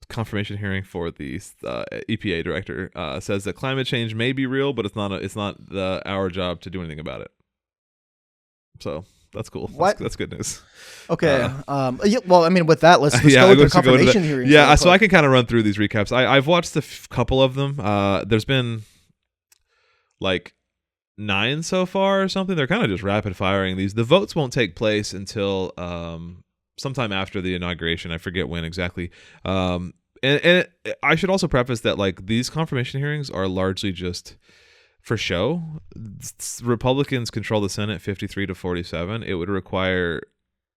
confirmation hearing for the EPA director says that climate change may be real, but it's not our job to do anything about it. So that's cool. That's good news. Okay. Yeah, well, I mean, with that, let's go with the confirmation hearings. Yeah, so I can kind of run through these recaps. I've watched a couple of them. There's been like 9 so far or something. They're kind of just rapid firing these. The votes won't take place until sometime after the inauguration. I forget when exactly. And I should also preface that like these confirmation hearings are largely just for show. Republicans control the Senate 53-47. It would require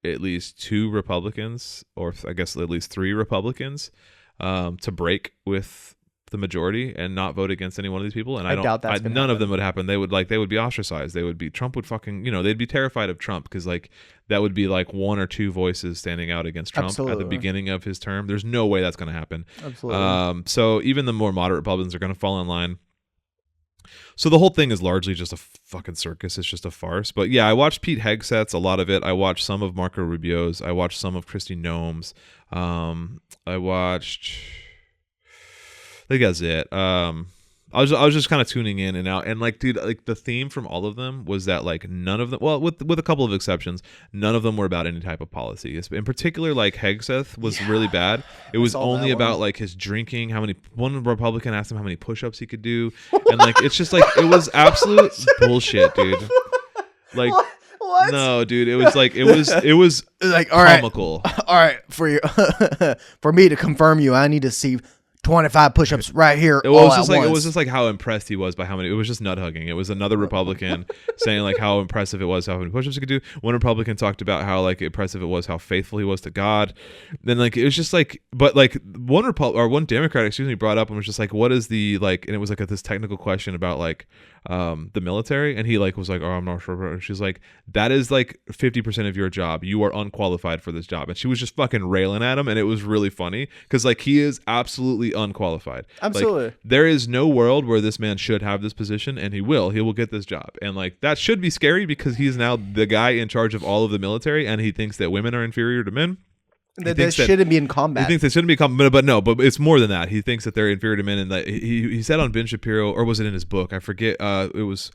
at least 2 Republicans, or I guess at least 3 Republicans, to break with the majority and not vote against any one of these people. And I doubt that's gonna none happen. of them would happen. They would be ostracized. Trump would fucking, they'd be terrified of Trump because like that would be like 1 or 2 voices standing out against Trump at the beginning of his term. There's no way that's going to happen. Absolutely. So even the more moderate Republicans are going to fall in line. So the whole thing is largely just a fucking circus. It's just a farce. But yeah, I watched Pete Hegseth's, a lot of it. I watched some of Marco Rubio's. I watched some of Kristi Noem's. I watched... I think that's it. I was just kind of tuning in and out, and like, dude, like the theme from all of them was that like none of them, well, with a couple of exceptions, none of them were about any type of policy. In particular, like Hegseth was really bad. It was only about like his drinking. One Republican asked him how many push-ups he could do, and like it's just like it was absolute bullshit, dude. Like. What? No, dude, it was like it was like comical. All right, for me to confirm you, I need to see 25 push-ups right here. It was just like how impressed he was by how many. It was just nut hugging. It was another Republican saying like how impressive it was how many push-ups he could do. One Republican talked about how like impressive it was how faithful he was to God. Then like it was just like, but like one Democrat brought up and was just like, what is the like, and it was like this technical question about like the military, and he like was like, oh, I'm not sure. And she's like, that is like 50% of your job. You are unqualified for this job. And she was just fucking railing at him, and it was really funny because like he is absolutely unqualified. Absolutely. Like, there is no world where this man should have this position, and he will get this job. And like that should be scary because he's now the guy in charge of all of the military, and he thinks that women are inferior to men. They shouldn't be in combat. He thinks they shouldn't be in combat, but it's more than that. He thinks that they're inferior to men, and that he said on Ben Shapiro, or was it in his book? I forget. It was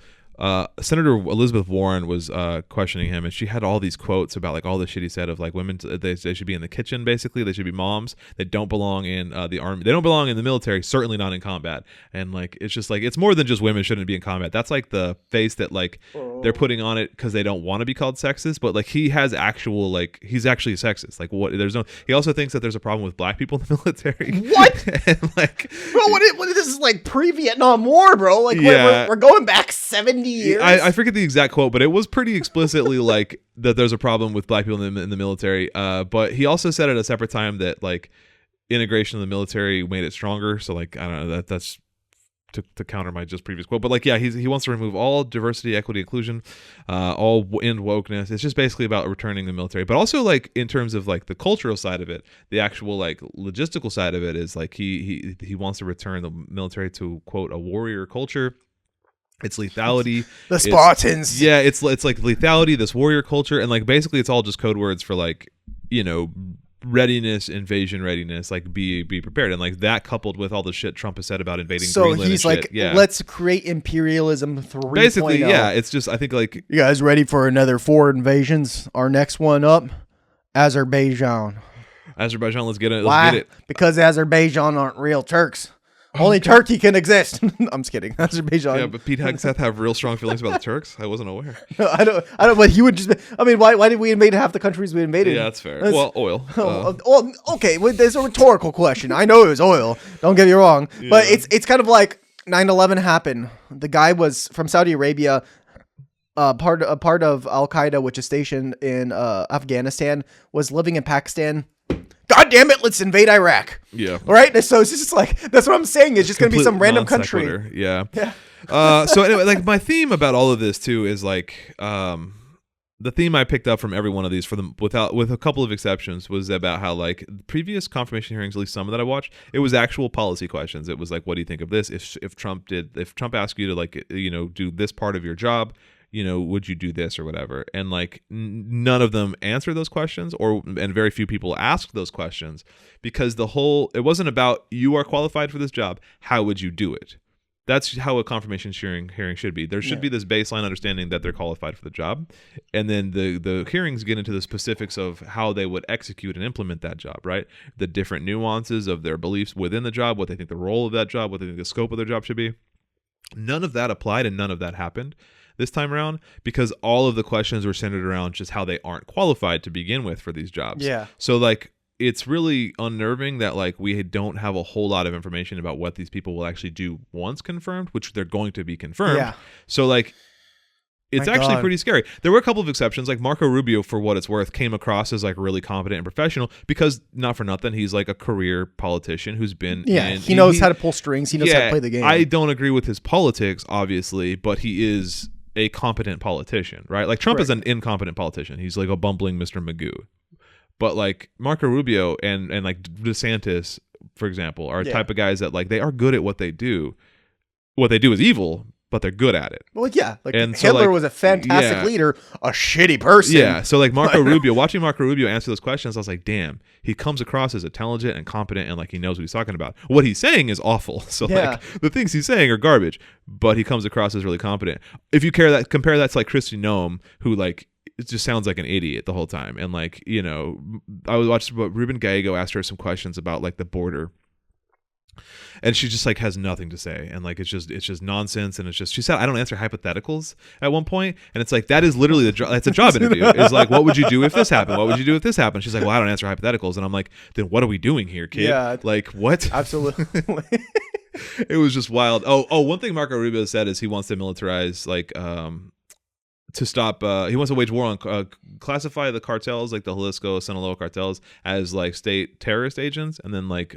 Senator Elizabeth Warren was questioning him, and she had all these quotes about like all the shit he said of like women. They should be in the kitchen, basically. They should be moms. They don't belong in the army. They don't belong in the military. Certainly not in combat. And like it's just like it's more than just women shouldn't be in combat. That's like the face that like they're putting on it because they don't want to be called sexist. But like he has actual like he's actually sexist. Like what? There's no. He also thinks that there's a problem with black people in the military. What? And like, bro, what this is like pre-Vietnam War, bro. Like we're going back 70 years. I forget the exact quote, but it was pretty explicitly like that there's a problem with black people in the military. But he also said at a separate time that like integration of the military made it stronger. So like I don't know, that's to counter my just previous quote. But like yeah, he wants to remove all diversity, equity, inclusion, all end wokeness. It's just basically about returning the military. But also like in terms of like the cultural side of it, the actual like logistical side of it is like he wants to return the military to quote a warrior culture. It's lethality. The Spartans. It's like lethality, this warrior culture, and like basically it's all just code words for like, readiness, invasion readiness, like be prepared. And like that coupled with all the shit Trump has said about invading Greenland. So he's like, let's create imperialism 3.0. Basically, yeah. It's just I think like you guys ready for another 4 invasions? Our next one up, Azerbaijan, let's get it. Why? Because Azerbaijan aren't real Turks. Only Turkey can exist. I'm just kidding. Azerbaijan. Yeah, but Pete Hegseth have real strong feelings about the Turks. I wasn't aware. No, I don't. But he would just. I mean, why did we invade half the countries we invaded? Yeah, that's fair. Well, oil. Well, okay. Well, there's a rhetorical question. I know it was oil. Don't get me wrong. Yeah. But it's kind of like 9/11 happened. The guy was from Saudi Arabia. Part of Al Qaeda, which is stationed in Afghanistan, was living in Pakistan. God damn it, let's invade Iraq. Yeah. All right? So it's just like, that's what I'm saying. It's just going to be some random country. Yeah. So anyway, like my theme about all of this too is like, the theme I picked up from every one of these with a couple of exceptions was about how like previous confirmation hearings, at least some that I watched, it was actual policy questions. It was like, what do you think of this? If Trump asked you to like, do this part of your job, would you do this or whatever? And like none of them answer those questions, and very few people ask those questions, because it wasn't about you are qualified for this job. How would you do it? That's how a confirmation hearing should be. There should be this baseline understanding that they're qualified for the job, and then the hearings get into the specifics of how they would execute and implement that job, right? The different nuances of their beliefs within the job, what they think the role of that job, what they think the scope of their job should be. None of that applied, and none of that happened this time around, because all of the questions were centered around just how they aren't qualified to begin with for these jobs. Yeah. So like, it's really unnerving that like we don't have a whole lot of information about what these people will actually do once confirmed, which they're going to be confirmed. Yeah. So like, it's My actually God. pretty scary. There were a couple of exceptions, like Marco Rubio, for what it's worth, came across as like really competent and professional, because not for nothing, he's like a career politician who's been he knows how to pull strings. He knows how to play the game. I don't agree with his politics, obviously, but he is a competent politician, right? Like Trump is an incompetent politician. He's like a bumbling Mr. Magoo. But like Marco Rubio and like DeSantis, for example, are type of guys that like they are good at what they do. What they do is evil, but they're good at it. Well, yeah, like And so, Hitler like, was a fantastic leader, a shitty person. Yeah, so like watching Marco Rubio answer those questions, I was like, damn, he comes across as intelligent and competent, and like he knows what he's talking about. What he's saying is awful. So like the things he's saying are garbage, but he comes across as really competent. If you compare that to like Kristi Noem, who like it just sounds like an idiot the whole time, and like I was watching Ruben Gallego asked her some questions about like the border. And she just like has nothing to say, and like it's just nonsense, and she said I don't answer hypotheticals at one point, and it's like that is literally that's a job interview. It's like, what would you do if this happened? What would you do if this happened? She's like, well, I don't answer hypotheticals, and I'm like, then what are we doing here, kid? Yeah, like what? Absolutely. It was just wild. One thing Marco Rubio said is he wants to militarize to stop he wants to wage war on classify the cartels, like the Jalisco Sinaloa cartels, as like state terrorist agents, and then like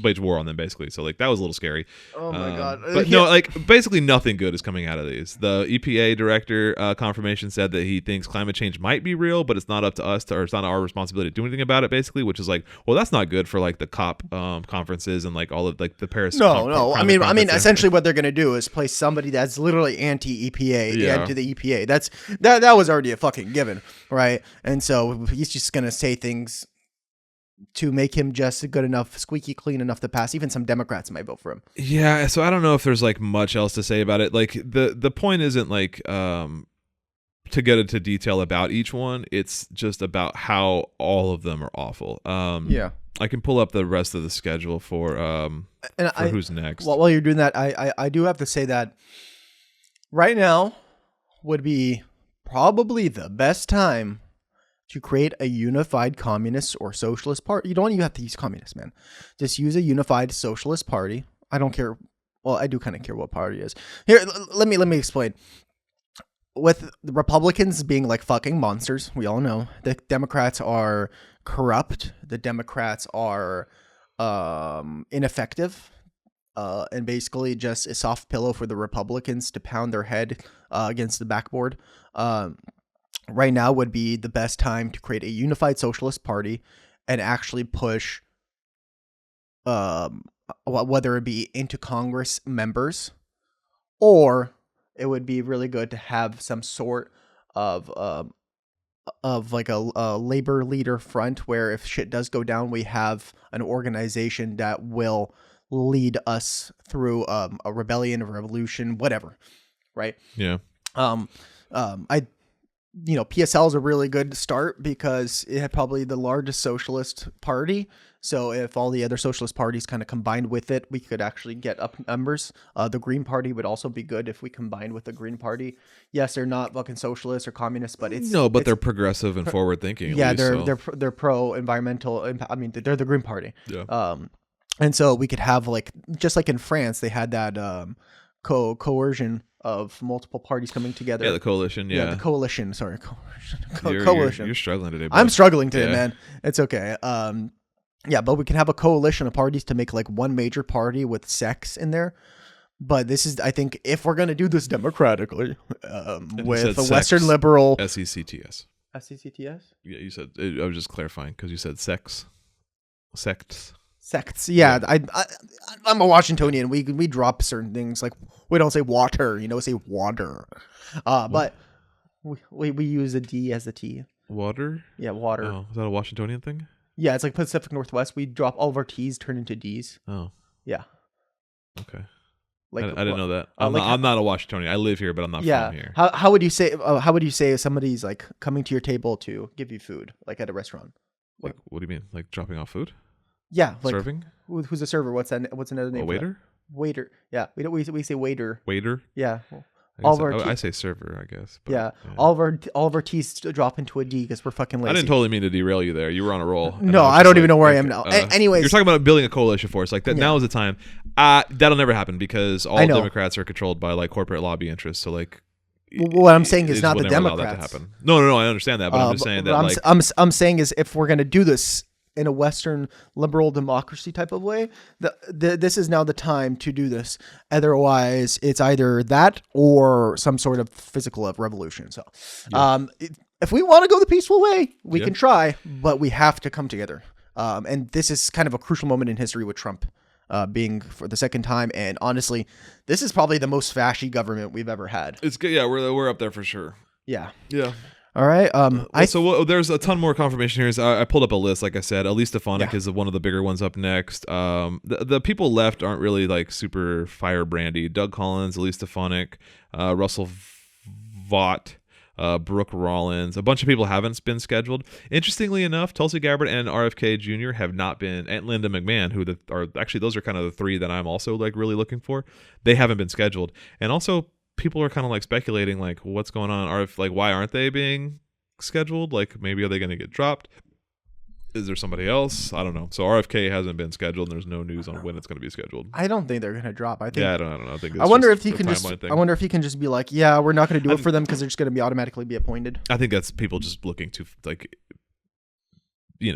wage war on them, basically. So like that was a little scary. Oh my God. But no, like basically nothing good is coming out of these. The EPA director confirmation said that he thinks climate change might be real, but it's not up to us or it's not our responsibility to do anything about it, basically, which is like, well, that's not good for like the COP conferences and like all of like the Paris No. I mean essentially what they're going to do is place somebody that's literally anti-EPA into the EPA. That was already a fucking given, right? And so he's just going to say things to make him just good enough, squeaky clean enough to pass. Even some Democrats might vote for him. Yeah, so I don't know if there's like much else to say about it. Like the point isn't like to get into detail about each one. It's just about how all of them are awful. I can pull up the rest of the schedule for who's next. Well, while you're doing that, I do have to say that right now would be probably the best time to create a unified communist or socialist party. You don't even have to use communist, man. Just use a unified socialist party. I don't care. Well, I do kind of care what party it is. Here, let me explain. With the Republicans being like fucking monsters, we all know. The Democrats are corrupt. The Democrats are ineffective. And basically just a soft pillow for the Republicans to pound their head against the backboard. Right now would be the best time to create a unified socialist party and actually push, whether it be into Congress members, or it would be really good to have some sort of like a labor leader front where if shit does go down, we have an organization that will lead us through a rebellion, a revolution, whatever. Right. Yeah. PSL is a really good start because it had probably the largest socialist party. So if all the other socialist parties kind of combined with it, we could actually get up numbers. The Green Party would also be good if we combined with the Green Party. Yes, they're not fucking socialists or communists, but they're progressive and forward thinking. Yeah, they're pro environmental. I mean, they're the Green Party. Yeah. And so we could have like just like in France, they had that coercion of multiple parties coming together. Yeah, the coalition. Yeah, the coalition. Sorry, coalition. You're struggling today, bro. I'm struggling today, man. It's okay. But we can have a coalition of parties to make like one major party with sex in there. But this is, I think, if we're gonna do this democratically, with a Western liberal SECTS. SECTS. Yeah, you said. I was just clarifying because you said sects. sects. Yeah, I'm a Washingtonian. We drop certain things like we don't say water, we say water. But we use a D as a T. Water? Yeah, water. Oh, is that a Washingtonian thing? Yeah, it's like Pacific Northwest. We drop all of our T's, turn into D's. Oh. Yeah. Okay. Like I didn't know that. I'm not a Washingtonian. I live here, but I'm not from here. How would you say? How would you say if somebody's like coming to your table to give you food, like at a restaurant? What do you mean? Like dropping off food? Yeah, like serving. Who's a server? What's another name? A waiter. Waiter. Yeah, we say waiter. Waiter. Yeah. I say server, I guess. But, yeah, all of our T's drop into a D because we're fucking lazy. I didn't totally mean to derail you there. You were on a roll. No, I don't even know where I am now. Anyways, you're talking about building a coalition force. Like that. Yeah. Now is the time. That'll never happen because all Democrats are controlled by like corporate lobby interests. So like, what I'm saying is not the Democrats. That to happen. No. I understand that, but I'm just saying that. I'm saying is if we're gonna do this in a Western liberal democracy type of way, this is now the time to do this. Otherwise, it's either that or some sort of physical revolution. So, if we want to go the peaceful way, we can try, but we have to come together. And this is kind of a crucial moment in history with Trump being for the second time. And honestly, this is probably the most fashy government we've ever had. It's good. Yeah, we're up there for sure. Yeah. Yeah. All right. There's a ton more confirmation here. I pulled up a list. Like I said, Elise Stefanik is one of the bigger ones up next. The people left aren't really like super firebrandy. Doug Collins, Elise Stefanik, Russell Vought, Brooke Rollins. A bunch of people haven't been scheduled. Interestingly enough, Tulsi Gabbard and RFK Jr. have not been, and Linda McMahon, who are actually those are kind of the three that I'm also like really looking for. They haven't been scheduled, and also. People are kind of like speculating like what's going on, why aren't they being scheduled? Like maybe are they going to get dropped? Is there somebody else? I don't know. So RFK hasn't been scheduled and there's no news on when it's going to be scheduled. I don't think they're going to drop. I think I don't know. I wonder if he can just be like, yeah, we're not going to do it for them because they're just going to be automatically be appointed. I think that's people just looking to like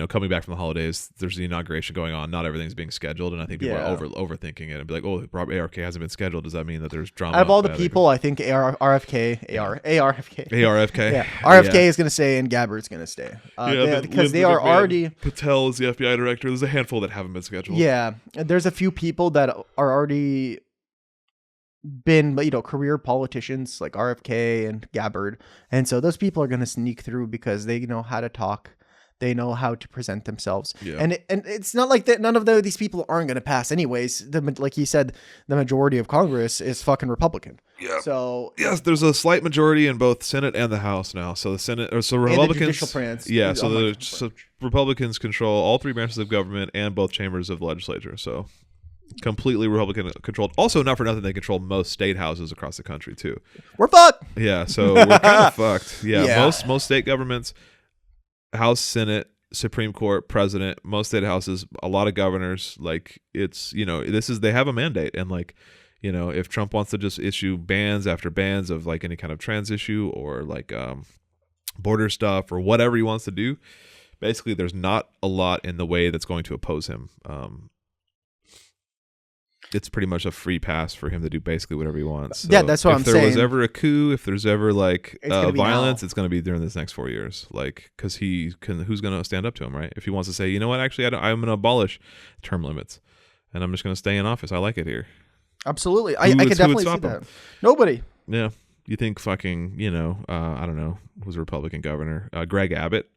coming back from the holidays, there's the inauguration going on. Not everything's being scheduled, and I think people are overthinking it and be like, "Oh, ARK hasn't been scheduled. Does that mean that there's drama?" Out of all the people, I think ARFK is going to stay, and Gabbard's going to stay. Because they are already. Patel is the FBI director. There's a handful that haven't been scheduled. Yeah, there's a few people that are already been career politicians like RFK and Gabbard, and so those people are going to sneak through because they know how to talk. They know how to present themselves, and it's not like that. None of these people aren't going to pass, anyways. Like you said, the majority of Congress is fucking Republican. Yeah. So yes, there's a slight majority in both Senate and the House now. So the Senate, Republicans, so Republicans control all three branches of government and both chambers of the legislature. So completely Republican controlled. Also, not for nothing, they control most state houses across the country too. We're fucked. Yeah. So we're kind of fucked. Yeah. Most state governments. House, Senate, Supreme Court, President, most state houses, a lot of governors, like it's, they have a mandate. And like, if Trump wants to just issue bans after bans of like any kind of trans issue or like border stuff or whatever he wants to do, basically there's not a lot in the way that's going to oppose him. It's pretty much a free pass for him to do basically whatever he wants. So that's what I'm saying. If there was ever a coup, if there's ever like violence, it's going to be during this next 4 years. Like, because who's going to stand up to him, right? If he wants to say, you know what, actually, I'm going to abolish term limits, and I'm just going to stay in office. I like it here. Absolutely, I can definitely see that. Nobody. Yeah, you think fucking I don't know who's a Republican governor, Greg Abbott,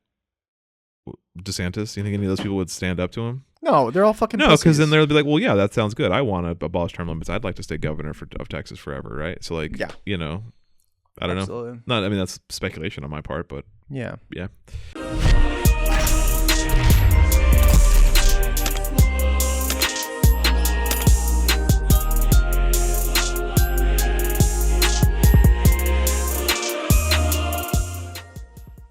DeSantis. You think any of those people would stand up to him? No, they're all fucking no, because then they'll be like, well, yeah, that sounds good. I want to abolish term limits. I'd like to stay governor of Texas forever, right? So like, I don't know. That's speculation on my part, but yeah.